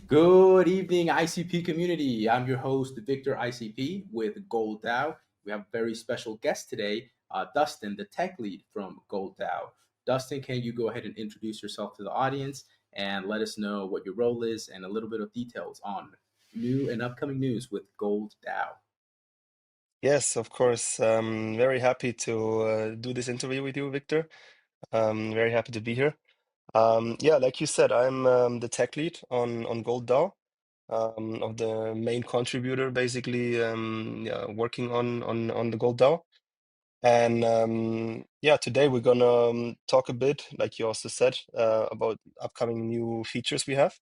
Good evening, ICP community. I'm your host, Victor ICP with Gold DAO. We have a very special guest today, Dustin, the tech lead from Gold DAO. Dustin, can you go ahead and introduce yourself to the audience and let us know what your role is and a little bit of details on new and upcoming news with Gold DAO? Yes, of course. Very happy to do this interview with you, Victor. Very happy to be here. Yeah, like you said, I'm the tech lead on Gold DAO, of the main contributor, basically, yeah, working on the Gold DAO. And yeah, today we're gonna talk a bit, like you also said, about upcoming new features we have,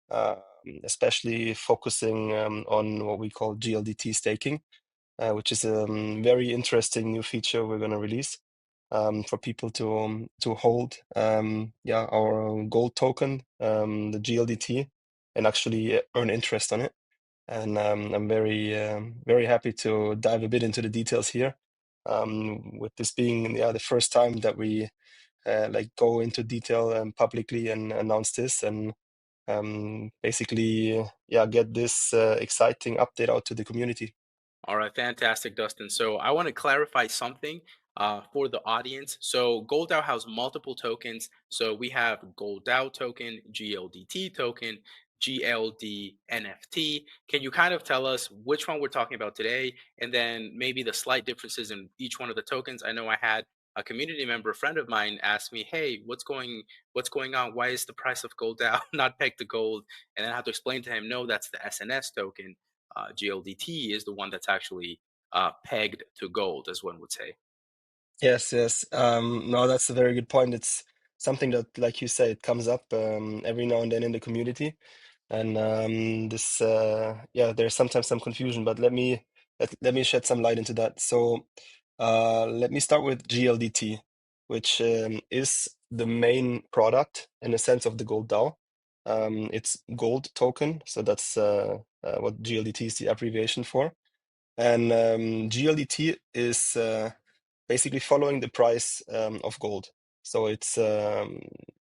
um, especially focusing on what we call GLDT staking, which is a very interesting new feature we're going to release for people to hold yeah, our gold token, the GLDT, and actually earn interest on it. And I'm very happy to dive a bit into the details here. With this being the first time that we like go into detail publicly and announce this, and basically yeah, get this exciting update out to the community. All right, fantastic, Dustin. So I want to clarify something for the audience. So Gold DAO has multiple tokens. So we have Gold DAO token, GLDT token, GLD NFT. Can you kind of tell us which one we're talking about today, and then maybe the slight differences in each one of the tokens? I know I had a community member, a friend of mine, ask me, "Hey, what's going on? Why is the price of Gold DAO not pegged to gold?" And then I have to explain to him, "No, that's the SNS token." GLDT is the one that's actually pegged to gold, as one would say. Yes, yes. No, that's a very good point. It's something that, like you say, it comes up every now and then in the community, and this, yeah, there's sometimes some confusion. But let me shed some light into that. So, let me start with GLDT, which is the main product in a sense of the Gold DAO. It's gold token, so that's what GLDT is the abbreviation for. And GLDT is basically following the price of gold. So it's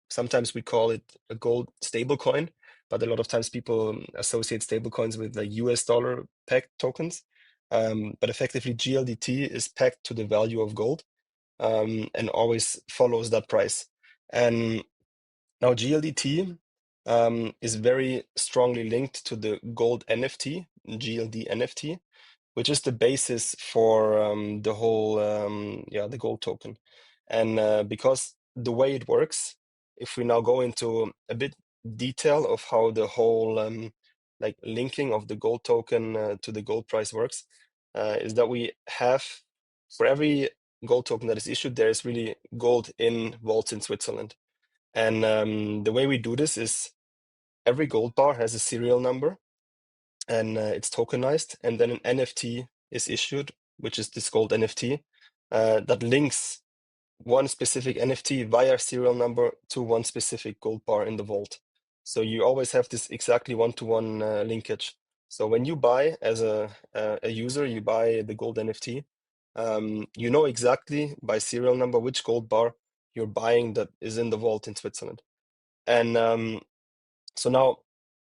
sometimes we call it a gold stablecoin, but a lot of times people associate stablecoins with like US dollar pegged tokens. But effectively, GLDT is pegged to the value of gold and always follows that price. And now GLDT is very strongly linked to the gold NFT, GLD NFT, which is the basis for the whole yeah, the gold token. And because the way it works, if we now go into a bit detail of how the whole like linking of the gold token to the gold price works, is that we have, for every gold token that is issued, there is really gold in vaults in Switzerland. And the way we do this is every gold bar has a serial number, and it's tokenized, and then an NFT is issued, which is this gold NFT, that links one specific NFT via serial number to one specific gold bar in the vault. So you always have this exactly one-to-one linkage. So when you buy as a user, you buy the gold NFT, you know exactly by serial number which gold bar you're buying that is in the vault in Switzerland. And so now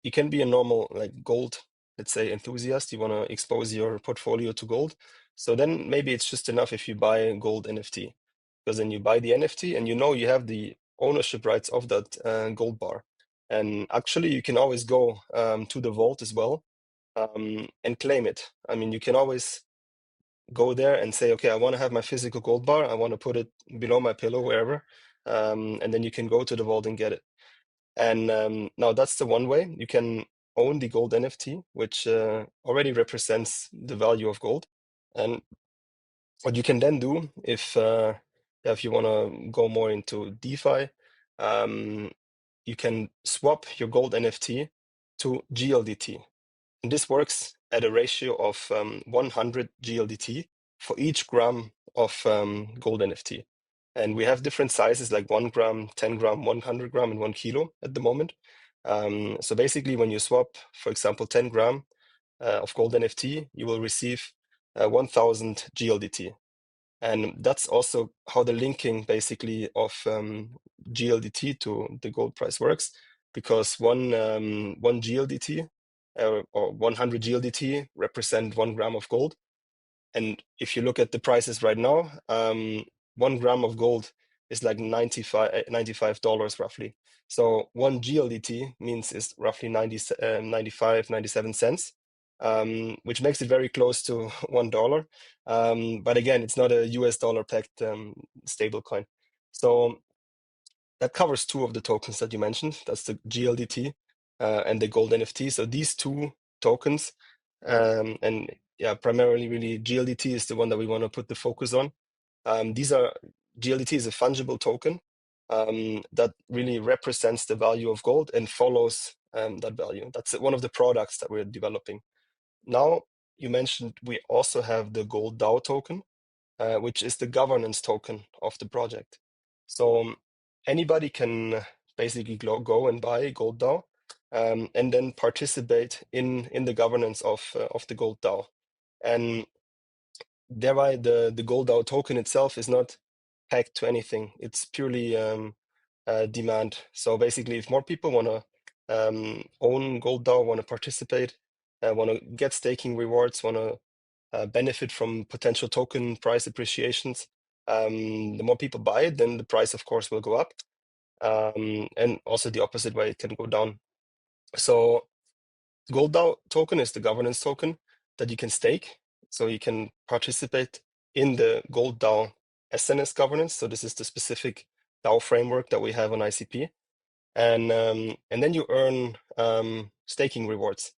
you can be a normal like gold, let's say, enthusiast. You want to expose your portfolio to gold. So then maybe it's just enough if you buy a gold NFT, because then you buy the NFT and you know you have the ownership rights of that gold bar. And actually, you can always go to the vault as well and claim it. I mean, you can always go there and say, okay, I want to have my physical gold bar. I want to put it below my pillow, wherever. And then you can go to the vault and get it. And now that's the one way you can own the gold NFT, which already represents the value of gold. And what you can then do, if you want to go more into DeFi, you can swap your gold NFT to GLDT. And this works at a ratio of 100 GLDT for each gram of gold NFT. And we have different sizes like 1 gram, 10 gram, 100 gram, and 1 kilo at the moment. So basically, when you swap, for example, 10 gram of gold NFT, you will receive 1000 GLDT. And that's also how the linking basically of GLDT to the gold price works. because one GLDT or 100 GLDT represent 1 gram of gold. And if you look at the prices right now, 1 gram of gold is like $95 roughly. So one GLDT means is roughly 95, 97 cents, which makes it very close to $1. But again, it's not a US dollar pegged stable coin. So that covers two of the tokens that you mentioned. That's the GLDT and the gold NFT. So these two tokens, and yeah, primarily really GLDT is the one that we want to put the focus on. These are GLDT is a fungible token that really represents the value of gold and follows that value. That's one of the products that we're developing. Now, you mentioned we also have the Gold DAO token, which is the governance token of the project. So anybody can basically go and buy Gold DAO and then participate in the governance of the Gold DAO. And thereby, the Gold DAO token itself is not pegged to anything. It's purely demand. So basically, if more people want to own Gold DAO, want to participate, want to get staking rewards, want to benefit from potential token price appreciations. The more people buy it, then the price, of course, will go up. And also the opposite way, it can go down. So Gold DAO token is the governance token that you can stake. So you can participate in the Gold DAO SNS governance. So this is the specific DAO framework that we have on ICP. And then you earn staking rewards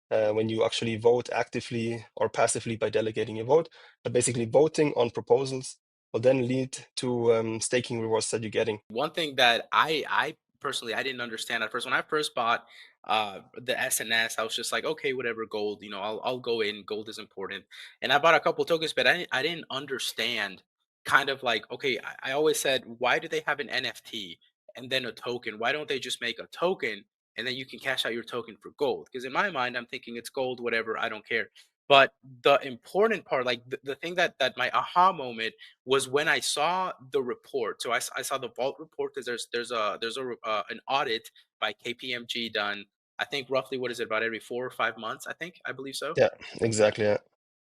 when you actually vote actively or passively by delegating your vote. But basically, voting on proposals will then lead to staking rewards that you're getting. One thing that I personally I didn't understand at first when I first bought the SNS, I was just like, okay, whatever, gold, I'll go in. Gold is important, and I bought a couple tokens, but I didn't understand kind of like, okay, I always said, why do they have an NFT and then a token? Why don't they just make a token and then you can cash out your token for gold? Because in my mind, I'm thinking it's gold, whatever, I don't care. But the important part, like the thing that my aha moment was when I saw the report. So I saw the vault report because there's an audit by KPMG done. I think roughly what is it, about every 4 or 5 months? I believe so. Yeah, exactly. Yeah.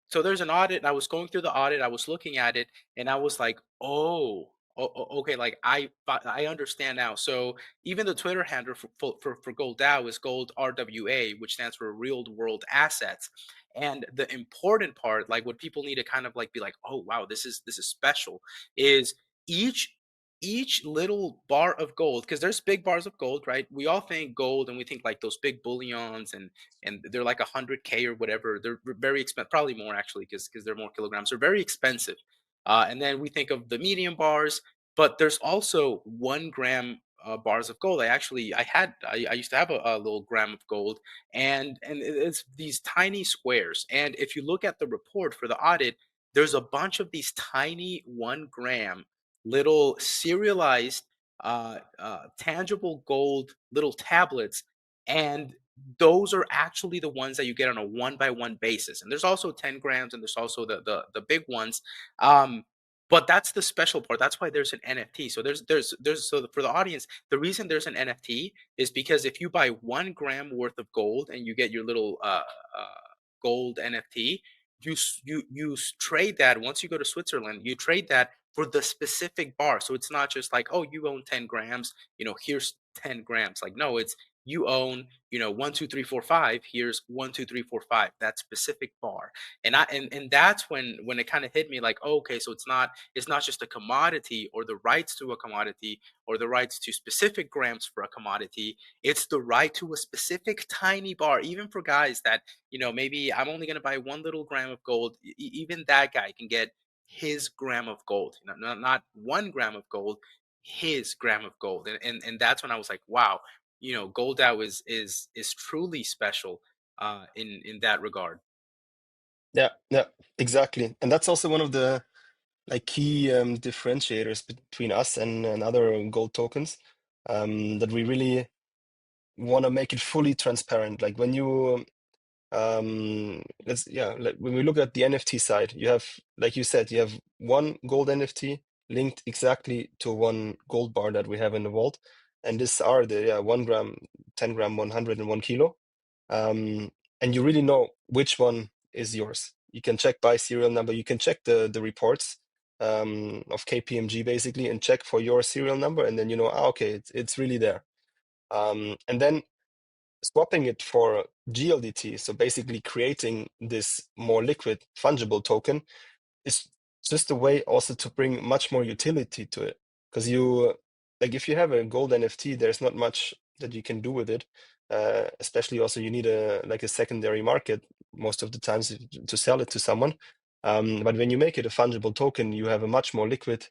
So there's an audit, and I was going through the audit. I was looking at it, and I was like, "Oh, okay." Like I understand now. So even the Twitter handle for Gold DAO is Gold RWA, which stands for Real World Assets. And the important part, like what people need to kind of like be like, "Oh, wow, this is special," is each each little bar of gold, because there's big bars of gold, right? We all think gold and we think like those big bullions, and they're like 100K or whatever. They're very expensive, probably more actually, because they're more kilograms. They're very expensive. And then we think of the medium bars, but there's also 1 gram bars of gold. I used to have a little gram of gold, and it's these tiny squares. And if you look at the report for the audit, there's a bunch of these tiny 1 gram little serialized tangible gold little tablets, and those are actually the ones that you get on a one by one basis. And there's also 10 grams, and there's also the big ones. Um, but that's the special part. That's why there's an NFT. So for the audience, the reason there's an NFT is because if you buy 1 gram worth of gold and you get your little gold NFT, trade that once you go to Switzerland. You trade that for the specific bar. So it's not just like, oh, you own 10 grams. Here's 10 grams. Like, no, it's you own, 1, 2, 3, 4, 5. Here's 1, 2, 3, 4, 5. That specific bar. And that's when it kind of hit me like, oh, okay, so it's not just a commodity or the rights to a commodity or the rights to specific grams for a commodity. It's the right to a specific tiny bar, even for guys that, maybe I'm only going to buy 1 little gram of gold. Even that guy can get his gram of gold, not 1 gram of gold, his gram of gold. And that's when I was like, wow, Gold DAO is truly special in that regard. Yeah, yeah, exactly. And that's also one of the like key differentiators between us and other gold tokens, that we really want to make it fully transparent. Like when you like when we look at the NFT side, you have, like you said, you have one gold NFT linked exactly to one gold bar that we have in the vault. and these are the 1 gram, 10 gram, 100, and 1 kilo. And you really know which one is yours. You can check by serial number. You can check the reports of KPMG basically and check for your serial number, and then you know, okay, it's really there. And then swapping it for GLDT, so basically creating this more liquid fungible token, is just a way also to bring much more utility to it. Because you, like, if you have a gold NFT, there's not much that you can do with it. Especially also you need a secondary market most of the times to sell it to someone. But when you make it a fungible token, you have a much more liquid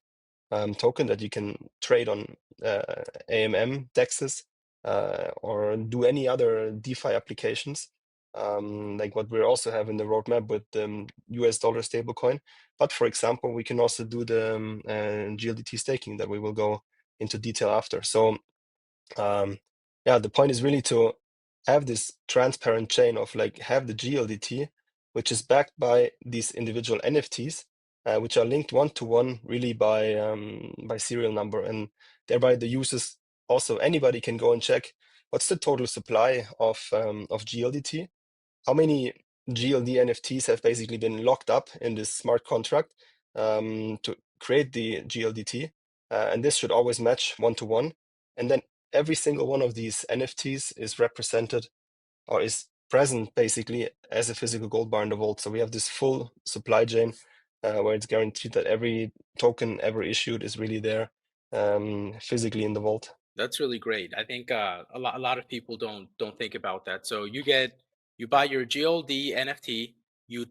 token that you can trade on AMM dexes or do any other DeFi applications, like what we also have in the roadmap with US dollar stablecoin. But for example, we can also do the GLDT staking that we will go into detail after. So yeah, the point is really to have this transparent chain of like have the GLDT, which is backed by these individual NFTs, which are linked one to one really by serial number, and thereby the users also anybody can go and check what's the total supply of GLDT, how many GLD NFTs have basically been locked up in this smart contract to create the GLDT, and this should always match one to one, and then every single one of these NFTs is represented or is present basically as a physical gold bar in the vault. So we have this full supply chain where it's guaranteed that every token ever issued is really there physically in the vault. That's really great. I think a lot of people don't think about that. So you buy your GLD NFT, you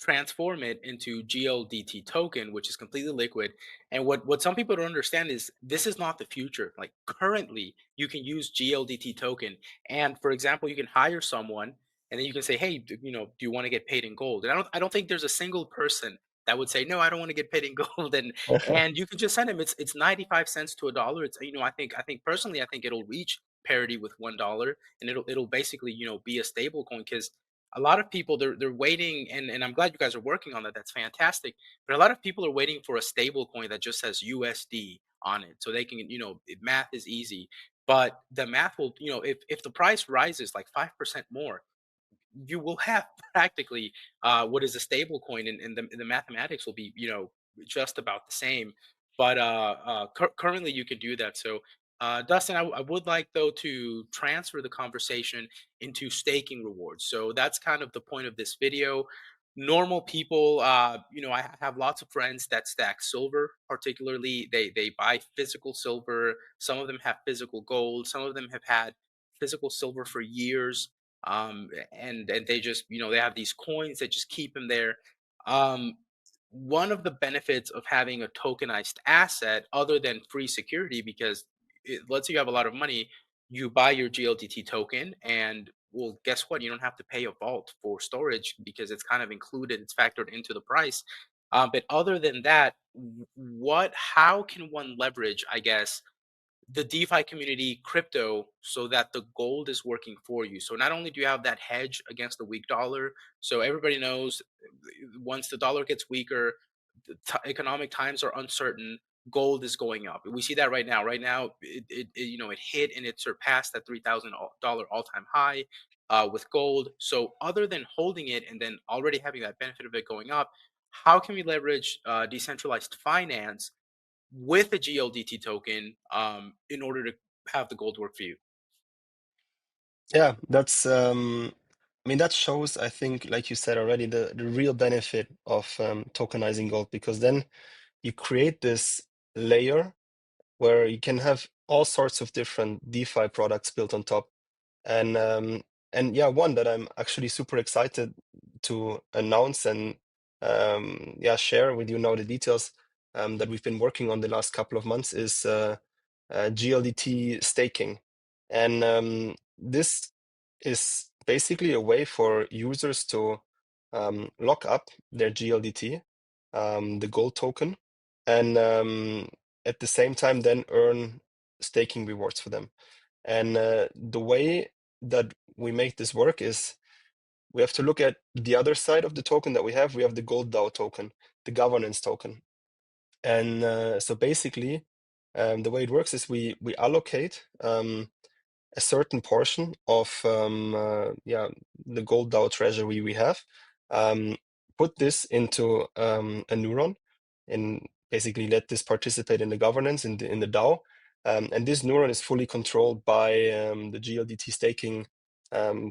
transform it into GLDT token, which is completely liquid. And what some people don't understand is this is not the future. Like currently, you can use GLDT token, and for example, you can hire someone, and then you can say, hey, do you want to get paid in gold? And I don't think there's a single person that would say no, I don't want to get paid in gold, and you can just send them. It's 95 cents to a dollar. It's I think personally I think it'll reach parity with $1, and it'll basically be a stable coin, because a lot of people they're waiting, and I'm glad you guys are working on that. That's fantastic. But a lot of people are waiting for a stable coin that just says USD on it, so they can math is easy. But the math will, if the price rises like 5% more, you will have practically what is a stable coin, and the mathematics will be just about the same. But currently you can do that. So Dustin, I would like though to transfer the conversation into staking rewards. So that's kind of the point of this video. Normal people, I have lots of friends that stack silver. Particularly they buy physical silver. Some of them have physical gold. Some of them have had physical silver for years, and they just they have these coins that just keep them there. um, One of the benefits of having a tokenized asset, other than free security, because let's say you have a lot of money, you buy your GLDT token, and well, guess what, you don't have to pay a vault for storage because it's kind of included, it's factored into the price. But other than that, how can one leverage, I guess, the DeFi community crypto so that the gold is working for you? So not only do you have that hedge against the weak dollar, so everybody knows once the dollar gets weaker, the economic times are uncertain, gold is going up. We see that right now. Right now, it hit and it surpassed that $3,000 all-time high with gold. So other than holding it and then already having that benefit of it going up, how can we leverage decentralized finance with a GLDT token in order to have the gold work for you? Yeah, that's I mean that shows, I think, like you said already, the real benefit of tokenizing gold, because then you create this layer where you can have all sorts of different DeFi products built on top. And yeah, one that I'm actually super excited to announce and yeah, share with you now the details that we've been working on the last couple of months is GLDT staking. And this is basically a way for users to lock up their GLDT, the gold token, and at the same time then earn staking rewards for them. And the way that we make this work is we have to look at the other side of the token that we have. We have the Gold DAO token, the governance token. And so basically, The way it works is we allocate a certain portion of the Gold DAO treasury we have, um, put this into a neuron, and basically let this participate in the governance in the DAO. And this neuron is fully controlled by the GLDT staking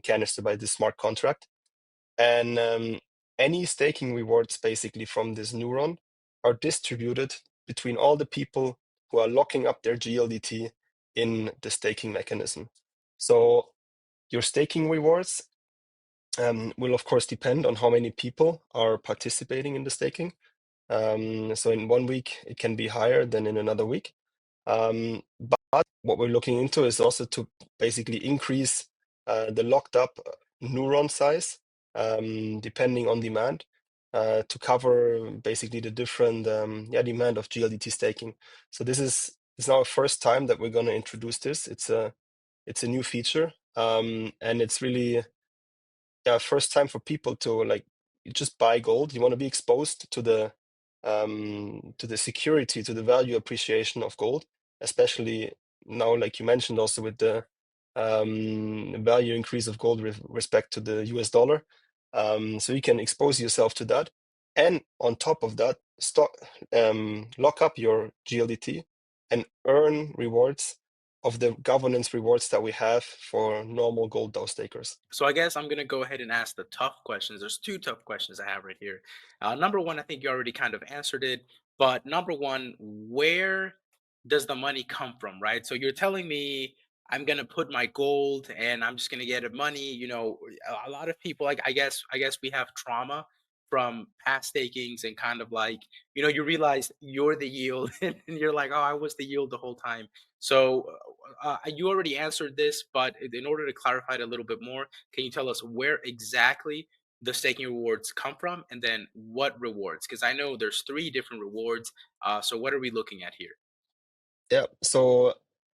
canister, by this smart contract. And any staking rewards basically from this neuron are distributed between all the people who are locking up their GLDT in the staking mechanism. So your staking rewards will of course depend on how many people are participating in the staking. So in 1 week, it can be higher than in another week. But what we're looking into is also to basically increase the locked up neuron size, depending on demand, to cover basically the different demand of GLDT staking. So this is our first time that we're going to introduce this. It's a new feature, and it's really first time for people to like you just buy gold. You want to be exposed to the security, to the value appreciation of gold, especially now, like you mentioned, also with the value increase of gold with respect to the US dollar. So you can expose yourself to that, and on top of that, lock up your GLDT and earn rewards of the governance rewards that we have for normal gold DAO stakers. So I guess I'm gonna go ahead and ask the tough questions. There's two tough questions I have right here. Number one, I think you already kind of answered it, but number one, where does the money come from, right? So you're telling me I'm gonna put my gold and I'm just gonna get it money. A lot of people, like I guess we have trauma from past stakings and kind of like, you realize you're the yield and you're like, oh, I was the yield the whole time. So you already answered this, but in order to clarify it a little bit more, can you tell us where exactly the staking rewards come from, and then what rewards? Because I know there's three different rewards. So what are we looking at here? Yeah, so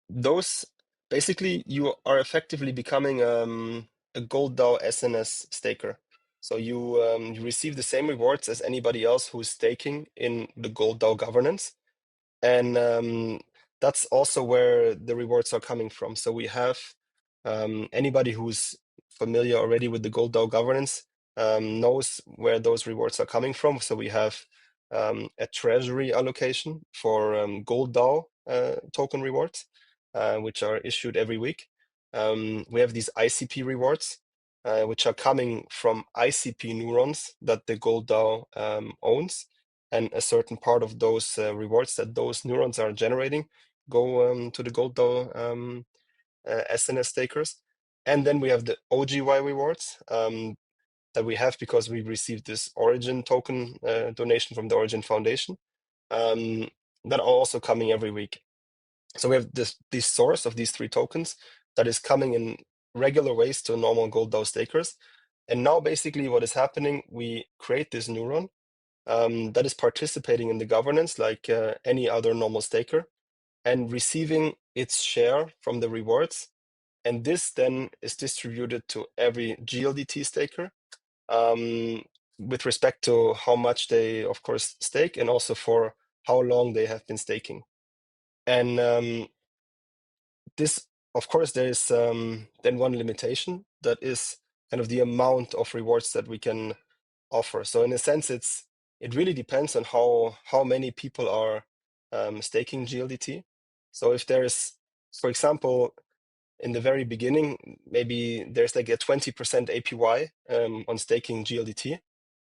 those basically you are effectively becoming a Gold DAO SNS staker. So you receive the same rewards as anybody else who's staking in the Gold DAO governance. And that's also where the rewards are coming from. So we have anybody who's familiar already with the Gold DAO governance knows where those rewards are coming from. So we have a treasury allocation for Gold DAO token rewards, which are issued every week. We have these ICP rewards, which are coming from ICP neurons that the Gold DAO owns, and a certain part of those rewards that those neurons are generating go to the Gold DAO SNS stakers. And then we have the OGY rewards that we have because we received this Origin token donation from the Origin Foundation that are also coming every week. So we have this source of these three tokens that is coming in regular ways to normal Gold DAO stakers. And now basically what is happening, we create this neuron that is participating in the governance like any other normal staker and receiving its share from the rewards. And this then is distributed to every GLDT staker um, with respect to how much they, of course, stake and also for how long they have been staking. And this, of course, there is then one limitation that is kind of the amount of rewards that we can offer. So in a sense, it really depends on how many people are staking GLDT. So if there's, for example, in the very beginning, maybe there's like a 20% APY on staking GLDT.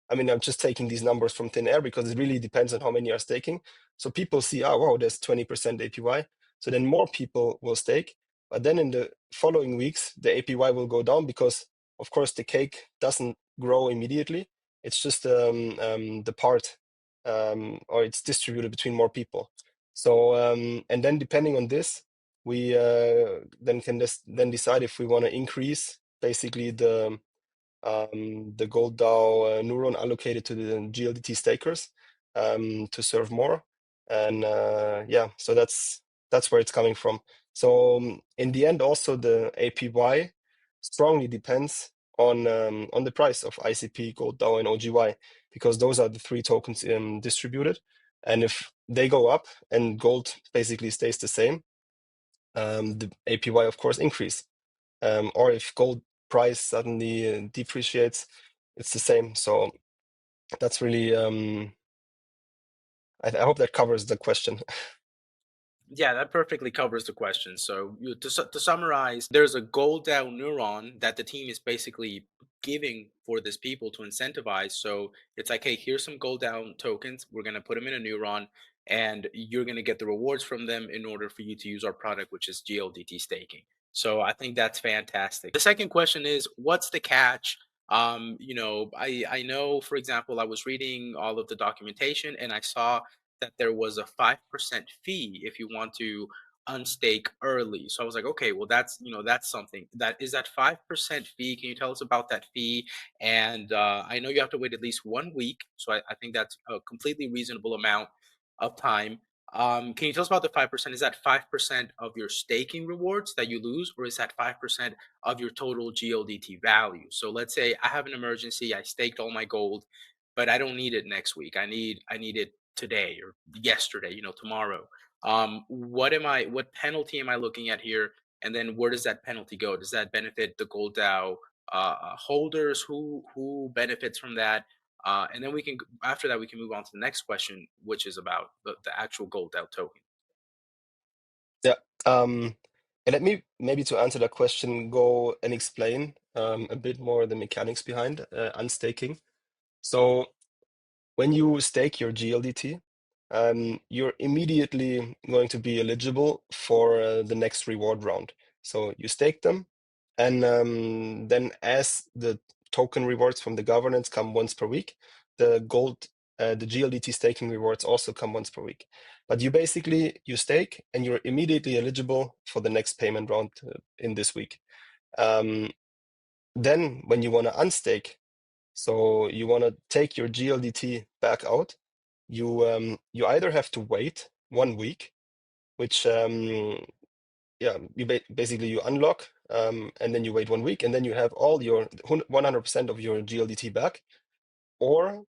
I mean, I'm just taking these numbers from thin air because it really depends on how many are staking. So people see, oh, wow, there's 20% APY. So then more people will stake. But then in the following weeks, the APY will go down because, of course, the cake doesn't grow immediately. It's just the part, or it's distributed between more people. So, and then depending on this, we then can then decide if we want to increase basically the Gold DAO neuron allocated to the GLDT stakers to serve more. And so that's where it's coming from. So in the end, also the APY strongly depends on the price of ICP, Gold DAO, and OGY, because those are the three tokens distributed. And if they go up and gold basically stays the same, the APY of course increase. Or if gold price suddenly depreciates, it's the same. So that's really, I hope that covers the question. Yeah, that perfectly covers the question. So, to summarize, there's a gold DAO neuron that the team is basically giving for this people to incentivize. So it's like, hey, here's some gold DAO tokens. We're gonna put them in a neuron, and you're gonna get the rewards from them in order for you to use our product, which is GLDT staking. So I think that's fantastic. The second question is, what's the catch? I know, for example, I was reading all of the documentation and I saw that there was a 5% fee if you want to unstake early. So I was like, okay, well that's something. That is that 5% fee. Can you tell us about that fee? And I know you have to wait at least 1 week. So I think that's a completely reasonable amount of time. Can you tell us about the 5%? Is that 5% of your staking rewards that you lose, or is that 5% of your total GLDT value? So let's say I have an emergency, I staked all my gold, but I don't need it next week. I need it today or yesterday, tomorrow. What penalty am I looking at here? And then where does that penalty go? Does that benefit the Gold DAO holders? Who benefits from that? And then after that we can move on to the next question, which is about the actual Gold DAO token. Yeah. And let me maybe to answer that question, go and explain a bit more the mechanics behind unstaking. So when you stake your GLDT, you're immediately going to be eligible for the next reward round. So you stake them, and then as the token rewards from the governance come once per week, the GLDT staking rewards also come once per week. But you stake, and you're immediately eligible for the next payment round in this week. Then when you want to unstake, so you want to take your GLDT back out, you either have to wait 1 week, which basically you unlock, and then you wait 1 week, and then you have all your 100% of your GLDT back. Or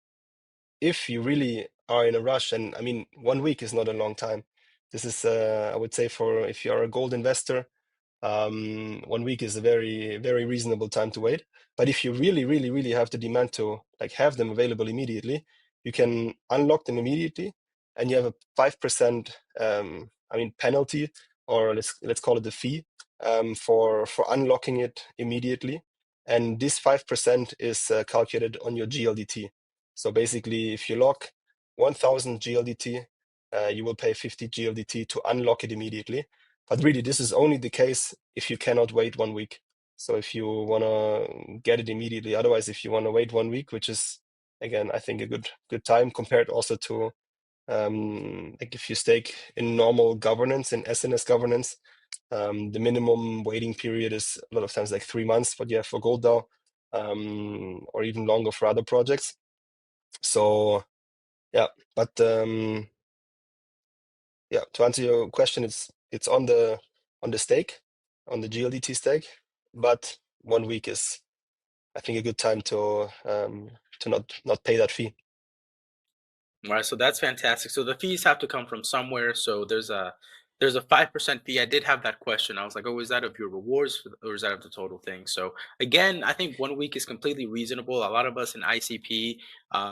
if you really are in a rush, and I mean 1 week is not a long time. This is I would say, for if you are a gold investor, 1 week is a very, very reasonable time to wait. But if you really, really, really have the demand to like have them available immediately, you can unlock them immediately, and you have a 5%, penalty, or let's call it the fee, for unlocking it immediately. And this 5% is calculated on your GLDT. So basically, if you lock 1,000 GLDT, you will pay 50 GLDT to unlock it immediately. But really, this is only the case if you cannot wait 1 week. So if you want to get it immediately, otherwise, if you want to wait 1 week, which is again, I think a good time compared also to like if you stake in normal governance, in SNS governance, the minimum waiting period is a lot of times like 3 months, but yeah, for Gold DAO, or even longer for other projects. So yeah, but yeah, to answer your question, it's on the stake, on the GLDT stake, but 1 week is, I think, a good time to not pay that fee. All right, so that's fantastic. So the fees have to come from somewhere. So there's a 5% fee. I did have that question. I was like, oh, is that of your rewards or is that of the total thing? So again, I think 1 week is completely reasonable. A lot of us in ICP,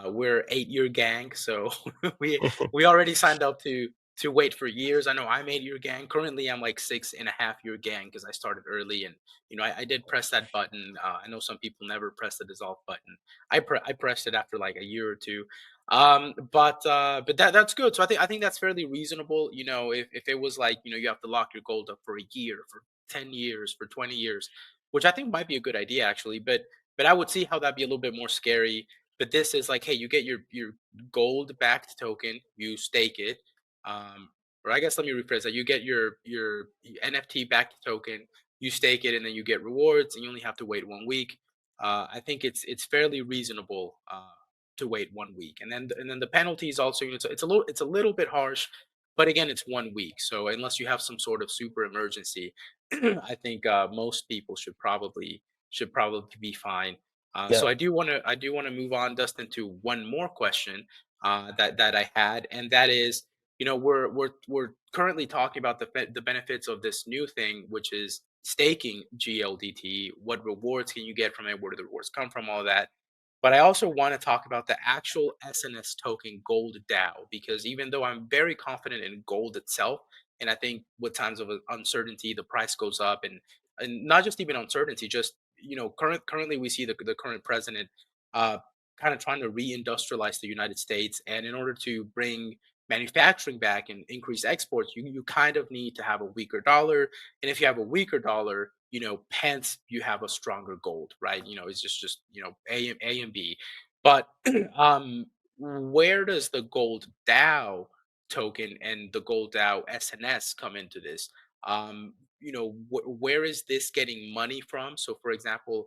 we're 8-year gang, so we already signed up to wait for years. I know I'm 8-year gang. Currently, I'm like 6.5-year gang because I started early, and I did press that button. I know some people never press the dissolve button. I pressed it after like a year or two. But that's good. So I think that's fairly reasonable. If it was like, you have to lock your gold up for a year, for 10 years, for 20 years, which I think might be a good idea actually. But I would see how that'd be a little bit more scary. But this is like, hey, you get your gold backed token, you stake it. Um, or I guess let me rephrase that. You get your NFT backed token, you stake it, and then you get rewards, and you only have to wait 1 week. I think it's fairly reasonable. To wait 1 week, and then the penalty is also, it's a little bit harsh, but again, it's 1 week. So unless you have some sort of super emergency, I think most people should probably be fine. So Yeah. I do want to move on, Dustin, to one more question. that I had, and that is, we're currently talking about the benefits of this new thing, which is staking GLDT. What rewards can you get from it? Where do the rewards come from? All that. But I also want to talk about the actual SNS token Gold DAO, because even though I'm very confident in gold itself, and I think with times of uncertainty, the price goes up, and not just even uncertainty, just currently we see the current president uh, kind of trying to reindustrialize the United States, and in order to bring manufacturing back and increase exports, you kind of need to have a weaker dollar, and if you have a weaker dollar, hence you have a stronger gold, right? It's just A and B. But where does the Gold DAO token and the Gold DAO SNS come into this? Where is this getting money from? So, for example,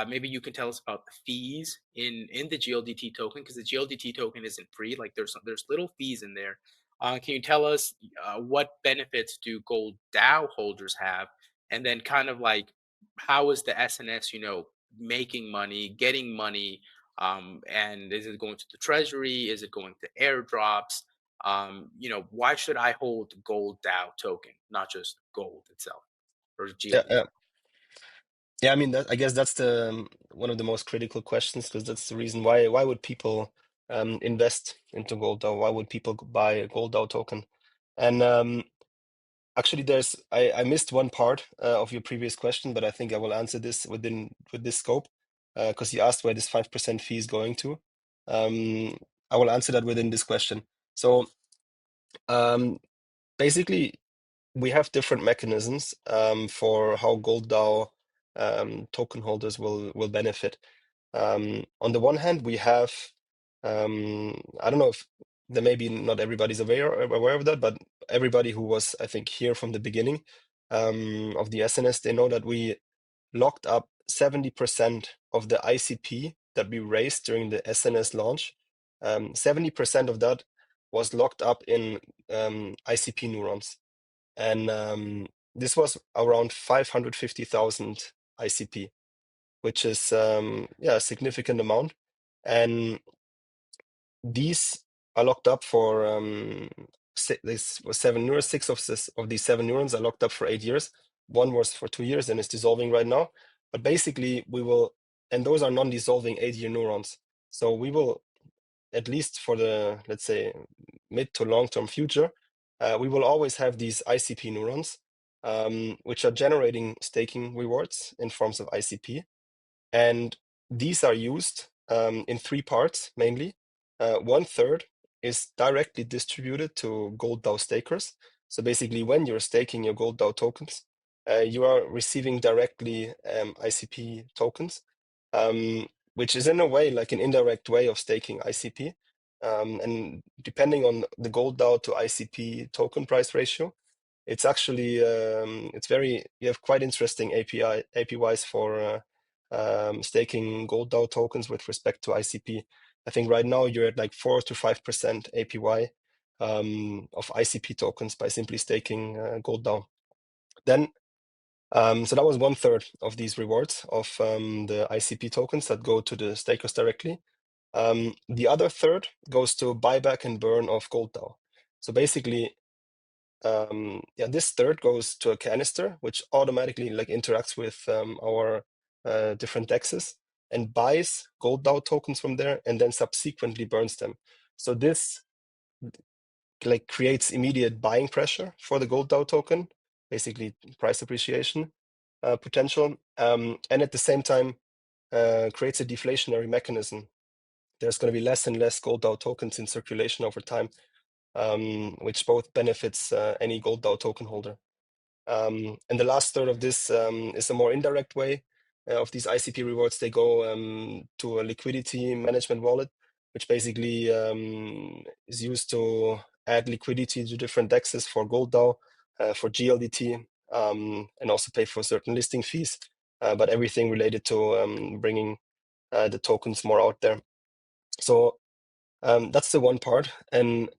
maybe you can tell us about the fees in the GLDT token, because the GLDT token isn't free. Like there's little fees in there. Can you tell us what benefits do Gold DAO holders have, and then kind of like how is the SNS making money, getting money, and is it going to the treasury? Is it going to airdrops? Why should I hold Gold DAO token, not just gold itself or Yeah, GLDT? yeah. Yeah, I mean, I guess that's the one of the most critical questions, because that's the reason why would people invest into gold, or why would people buy a gold DAO token? And actually, I missed one part of your previous question, but I think I will answer this with this scope, because you asked where this 5% fee is going to. I will answer that within this question. So um, basically, we have different mechanisms for how Gold DAO token holders will benefit. On the one hand, we have I don't know if there maybe not everybody's aware of that, but everybody who was, I think, here from the beginning of the SNS, they know that we locked up 70% of the ICP that we raised during the SNS launch. 70% of that was locked up in ICP neurons. And this was around 550,000 ICP, which is yeah, a significant amount. And these are locked up for this was 7 neurons. Of these 7 neurons are locked up for 8 years. One was for 2 years and is dissolving right now. But basically, we will, and those are non-dissolving 8-year neurons. So we will, at least for the, let's say, mid to long-term future, we will always have these ICP neurons, which are generating staking rewards in forms of ICP. And these are used in three parts mainly. One third is directly distributed to Gold DAO stakers. So basically, when you're staking your Gold DAO tokens, you are receiving directly ICP tokens, which is in a way like an indirect way of staking ICP. And depending on the Gold DAO to ICP token price ratio, it's actually it's very, you have quite interesting APYs for staking Gold DAO tokens with respect to ICP. I think right now you're at like 4 to 5% APY of ICP tokens by simply staking Gold DAO. Then, so that was one third of these rewards of the ICP tokens that go to the stakers directly. The other third goes to buyback and burn of Gold DAO. So basically, yeah, this third goes to a canister, which automatically like interacts with our different dexes and buys Gold DAO tokens from there, and then subsequently burns them. So this like creates immediate buying pressure for the Gold DAO token, basically price appreciation potential, and at the same time creates a deflationary mechanism. There's going to be less and less Gold DAO tokens in circulation over time, which both benefits any Gold DAO token holder. And the last third of this is a more indirect way of these ICP rewards. They go to a liquidity management wallet, which basically is used to add liquidity to different dexes for Gold DAO, for GLDT, and also pay for certain listing fees, but everything related to bringing the tokens more out there. So that's the one part. And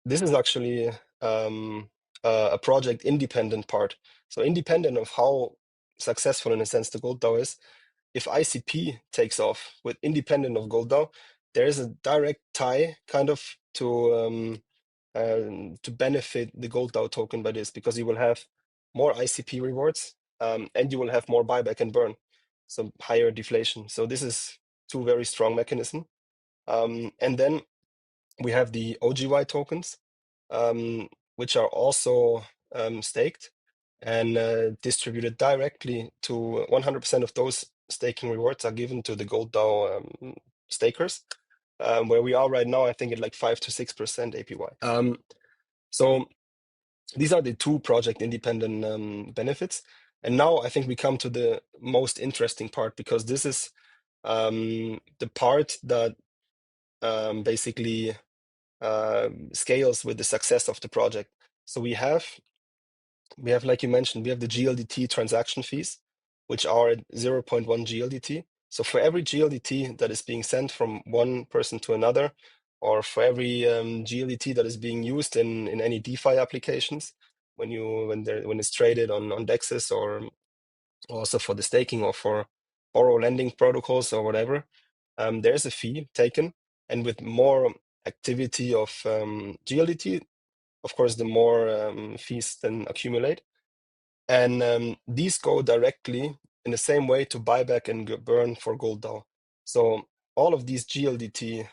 this is actually a project independent part. So independent of how successful in a sense the Gold DAO is, if ICP takes off with independent of Gold DAO, there is a direct tie kind of to benefit the Gold DAO token by this, because you will have more ICP rewards, and you will have more buyback and burn, so higher deflation. So this is two very strong mechanism. And then we have the OGY tokens, which are also staked and distributed directly to 100% of those staking rewards are given to the Gold DAO stakers, where we are right now, I think at like 5 to 6% APY. So these are the two project independent benefits. And now I think we come to the most interesting part, because this is the part that basically scales with the success of the project. So we have, like you mentioned, we have the GLDT transaction fees, which are at 0.1 GLDT. So for every GLDT that is being sent from one person to another, or for every GLDT that is being used in any DeFi applications, when it's traded on DEXs, or also for the staking or for borrow lending protocols or whatever, there's a fee taken. And with more activity of GLDT, of course, the more fees then accumulate. And these go directly in the same way to buyback and burn for Gold DAO. So all of these GLDT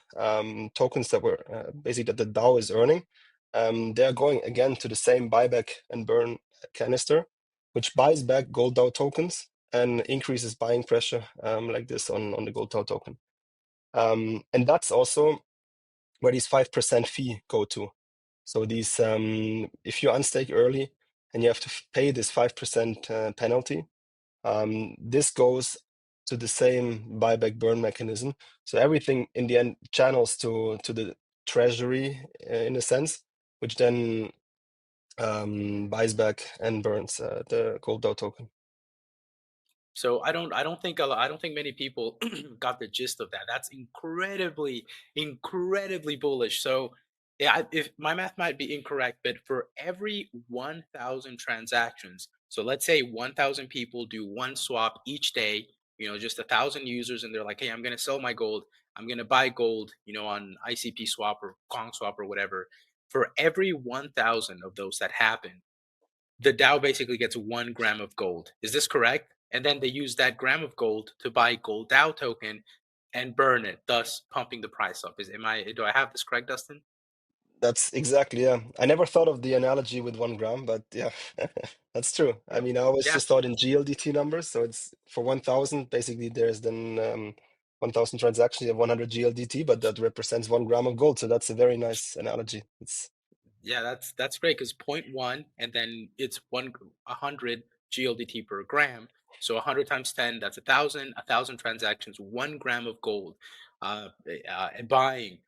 tokens that were basically that the DAO is earning, they are going again to the same buyback and burn canister, which buys back Gold DAO tokens and increases buying pressure like this on the Gold DAO token. And that's also where these 5% fee go to. So these, if you unstake early and you have to pay this 5% penalty, this goes to the same buyback burn mechanism. So everything in the end channels to the treasury in a sense, which then buys back and burns the Gold DAO token. So I don't think many people got the gist of that. That's incredibly bullish. So yeah, if my math might be incorrect, but for every 1,000 transactions, so let's say 1,000 people do one swap each day, just 1,000 users, and they're like, hey, I'm gonna sell my gold, I'm gonna buy gold, on ICPSwap or KongSwap or whatever. For every 1,000 of those that happen, the DAO basically gets 1 gram of gold. Is this correct? And then they use that gram of gold to buy Gold DAO token and burn it, thus pumping the price up. Do I have this correct, Dustin? That's exactly, yeah. I never thought of the analogy with 1 gram, but yeah, that's true. I Yep. mean, I always Yeah. just thought in GLDT numbers. So it's for 1,000, basically, there's then 1,000 transactions, you have 100 GLDT, but that represents 1 gram of gold. So that's a very nice analogy. It's Yeah, that's great because point one, and then it's 100 GLDT per gram. So 100 times 10, that's 1,000 transactions, 1 gram of gold, and buying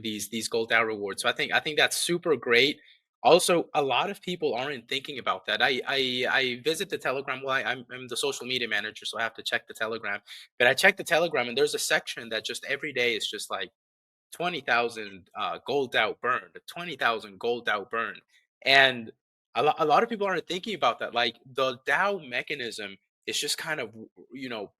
these gold DAO rewards. So I think that's super great. Also, a lot of people aren't thinking about that. I visit the Telegram. Well, I'm the social media manager, so I have to check the Telegram. But I check the Telegram, and there's a section that just every day is just like 20,000 gold out burn, 20,000 gold out burn. And a lot of people aren't thinking about that. Like the DAO mechanism is just kind of,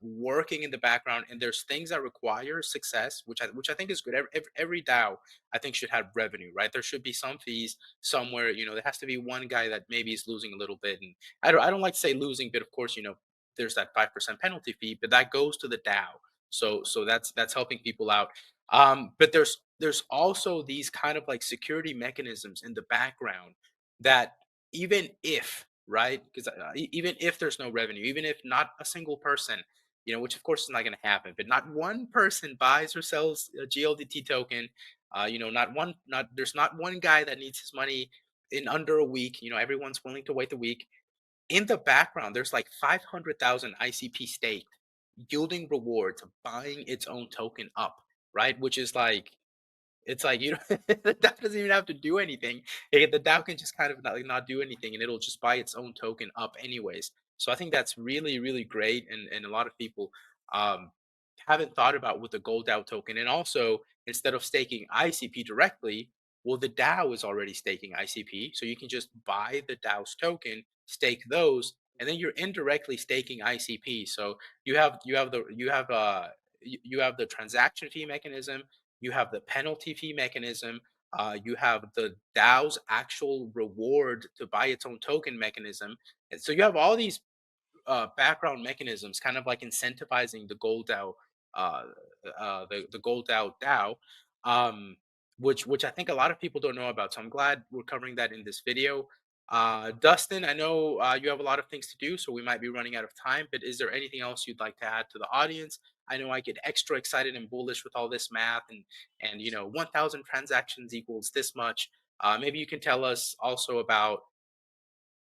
working in the background. And there's things that require success, which I think is good. Every DAO, I think, should have revenue, right? There should be some fees somewhere. There has to be one guy that maybe is losing a little bit. And I don't like to say losing, but of course, there's that 5% penalty fee, but that goes to the DAO. So that's helping people out. But there's also these kind of like security mechanisms in the background that even if, right, because even if there's no revenue, even if not a single person, which of course is not going to happen, but not one person buys or sells a GLDT token, not there's not one guy that needs his money in under a week. Everyone's willing to wait the week. In the background, there's like 500,000 ICP staked, yielding rewards, buying its own token up, right? Which is like, it's like the DAO doesn't even have to do anything. The DAO can just kind of not do anything, and it'll just buy its own token up anyways. So I think that's really great, and a lot of people um, haven't thought about with the Gold DAO token. And also, instead of staking ICP directly, well, the DAO is already staking ICP, so you can just buy the DAO's token, stake those, and then you're indirectly staking ICP. So you have the transaction fee mechanism, you have the penalty fee mechanism, you have the DAO's actual reward to buy its own token mechanism. And so you have all these background mechanisms, kind of like incentivizing the Gold DAO, uh, the Gold DAO, um, which I think a lot of people don't know about. So I'm glad we're covering that in this video. Dustin, I know you have a lot of things to do, so we might be running out of time. But is there anything else you'd like to add to the audience? I know I get extra excited and bullish with all this math, and 1,000 transactions equals this much. Maybe you can tell us also about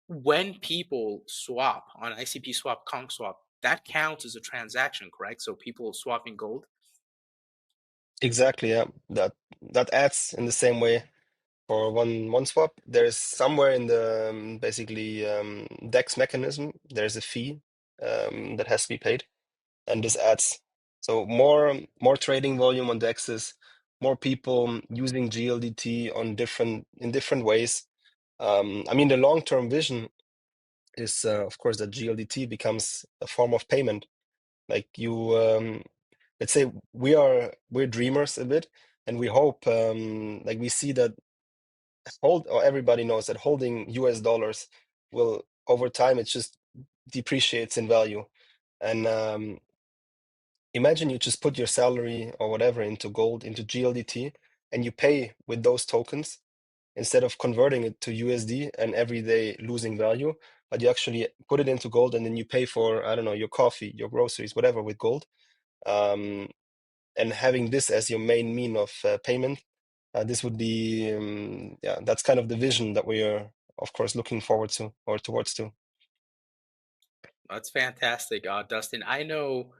when people swap on ICPSwap, KongSwap, that counts as a transaction, correct? So people swapping gold. Exactly, yeah. That adds in the same way for one swap. There's somewhere in the basically DEX mechanism, there's a fee that has to be paid, and this adds. So more trading volume on DEXs, more people using GLDT in different ways. I mean, the long-term vision is, of course, that GLDT becomes a form of payment. Like let's say we're dreamers a bit, and we hope, like we see that or everybody knows that holding US dollars will over time it just depreciates in value. And imagine you just put your salary or whatever into gold, into GLDT, and you pay with those tokens instead of converting it to USD and every day losing value, but you actually put it into gold and then you pay for, I don't know, your coffee, your groceries, whatever with gold. Um, and having this as your main mean of payment, this would be, yeah, that's kind of the vision that we are, of course, looking forward to or towards to. That's fantastic, Dustin. I know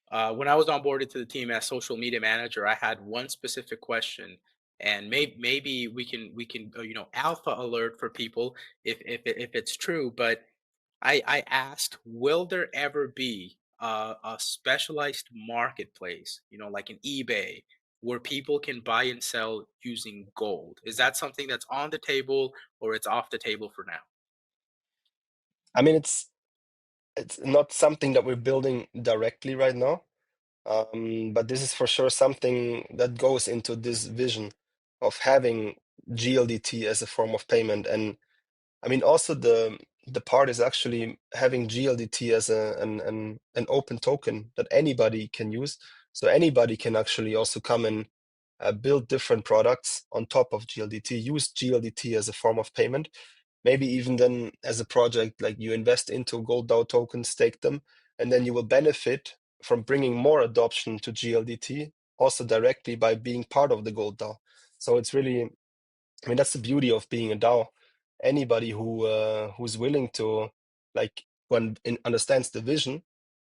when I was onboarded to the team as social media manager, I had one specific question, and maybe we can alpha alert for people if it's true. But I asked, will there ever be a specialized marketplace, like an eBay, where people can buy and sell using gold? Is that something that's on the table or it's off the table for now? I mean, it's not something that we're building directly right now, but this is for sure something that goes into this vision of having GLDT as a form of payment. And I mean, also the part is actually having GLDT as an open token that anybody can use. So anybody can actually also come and build different products on top of GLDT, use GLDT as a form of payment. Maybe even then as a project, like you invest into Gold DAO tokens, stake them, and then you will benefit from bringing more adoption to GLDT also directly by being part of the Gold DAO. So it's really, I mean, that's the beauty of being a DAO. Anybody who's willing to like understands the vision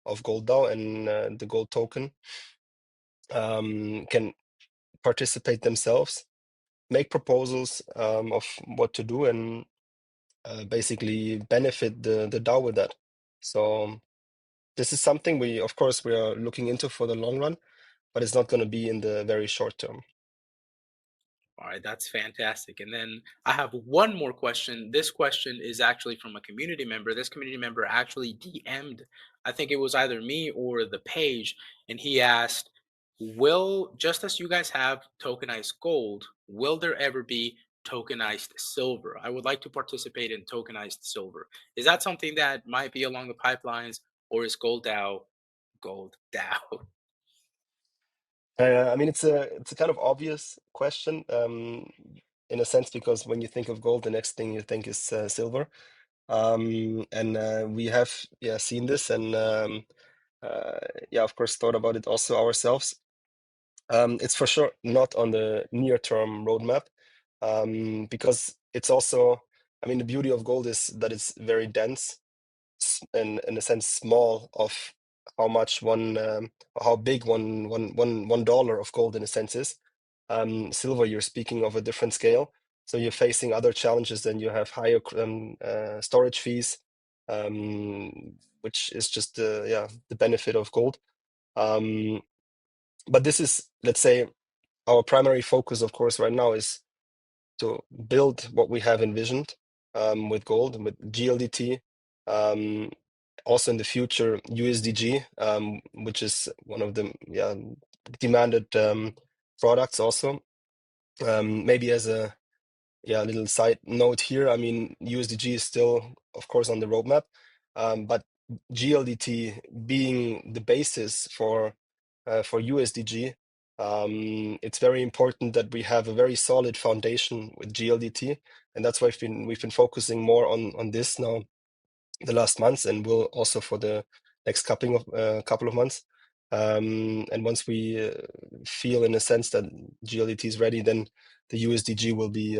of Gold DAO and the gold token can participate themselves, make proposals of what to do, and basically benefit the DAO with that. So this is something of course, we are looking into for the long run, but it's not going to be in the very short term. All right, that's fantastic. And then I have one more question. This question is actually from a community member. This community member actually DM'd, I think it was either me or the page, and he asked, will, just as you guys have tokenized gold, will there ever be tokenized silver? I would like to participate in tokenized silver. Is that something that might be along the pipelines, or is Gold DAO Gold DAO? I mean, it's a kind of obvious question in a sense, because when you think of gold, the next thing you think is silver. And we have, yeah, seen this and uh, yeah, of course, thought about it also ourselves. It's for sure not on the near-term roadmap, because it's also, I mean, the beauty of gold is that it's very dense and in a sense small of how much how big one dollar of gold in a sense is. Silver, you're speaking of a different scale, so you're facing other challenges. Then you have higher storage fees, which is just the benefit of gold. Um, but this is, let's say, our primary focus, of course, right now is to build what we have envisioned with gold and with GLDT. Um, Also in the future, USDG, which is one of the demanded products also. Maybe as a little side note here, I mean, USDG is still, of course, on the roadmap, but GLDT being the basis for USDG, it's very important that we have a very solid foundation with GLDT, and that's why we've been focusing more on this now the last months, and will also for the next couple of months. And once we feel in a sense that GLDT is ready, then the USDG will be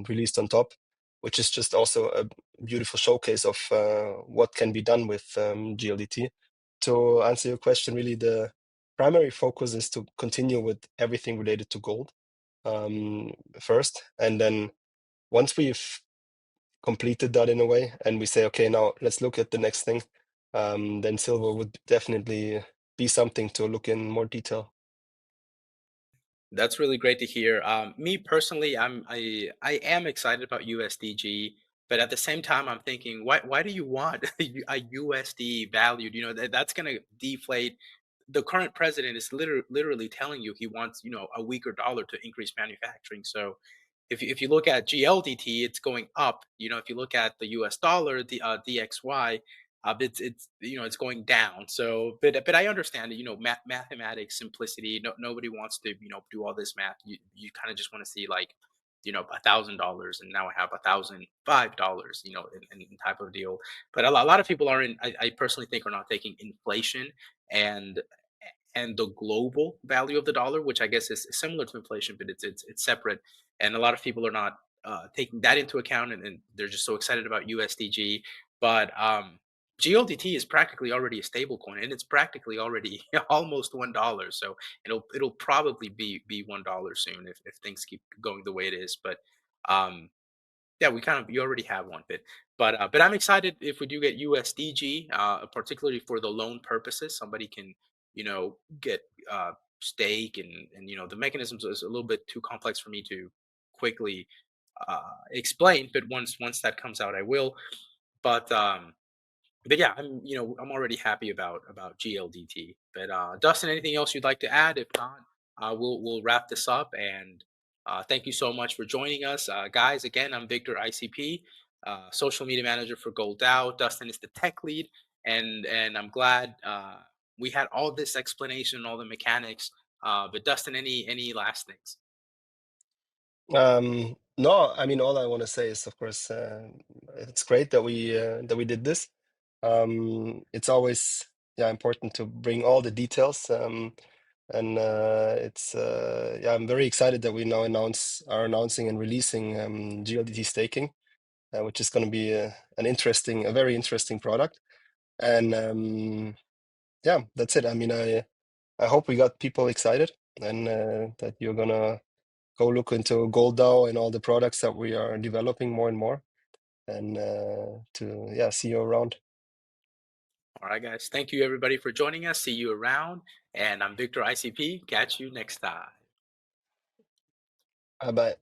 released on top, which is just also a beautiful showcase of what can be done with GLDT. To answer your question, really the primary focus is to continue with everything related to gold first, and then once we've completed that in a way, and we say, okay, now let's look at the next thing, then silver would definitely be something to look in more detail. That's really great to hear. Me personally, I am excited about USDG, but at the same time, I'm thinking, why do you want a USD valued? You know that's going to deflate. The current president is literally telling you he wants a weaker dollar to increase manufacturing. So if you look at GLDT, it's going up. If you look at the US dollar, the DXY, it's it's going down. So but I understand it. Mathematics simplicity. Nobody wants to do all this math. You kind of just want to see like $1,000 and now I have $1,005. In type of deal. But a lot of people aren't. I personally think are not taking inflation and the global value of the dollar, which I guess is similar to inflation, but it's separate. And a lot of people are not taking that into account, and they're just so excited about USDG. But GLDT is practically already a stable coin, and it's practically already almost $1. So it'll probably be $1 soon if things keep going the way it is. But um, yeah, you already have one bit, but I'm excited if we do get USDG, particularly for the loan purposes. Somebody can get stake and the mechanisms is a little bit too complex for me to quickly explain. But once that comes out, I will. But yeah, I'm already happy about GLDT. But Dustin, anything else you'd like to add? If not, we'll wrap this up. And thank you so much for joining us, guys. Again, I'm Victor ICP, social media manager for Gold DAO. Dustin is the tech lead, and I'm glad we had all this explanation, all the mechanics. But Dustin, any last things? No, I mean, all I want to say is, of course, it's great that we did this. It's always important to bring all the details, and I'm very excited that we now are announcing and releasing GLDT staking, which is going to be a very interesting product. And that's it. I mean, I hope we got people excited, and that you're gonna go look into Gold DAO and all the products that we are developing more and more, and to see you around. All right, guys. Thank you everybody for joining us. See you around. And I'm Victor ICP. Catch you next time. Bye bye.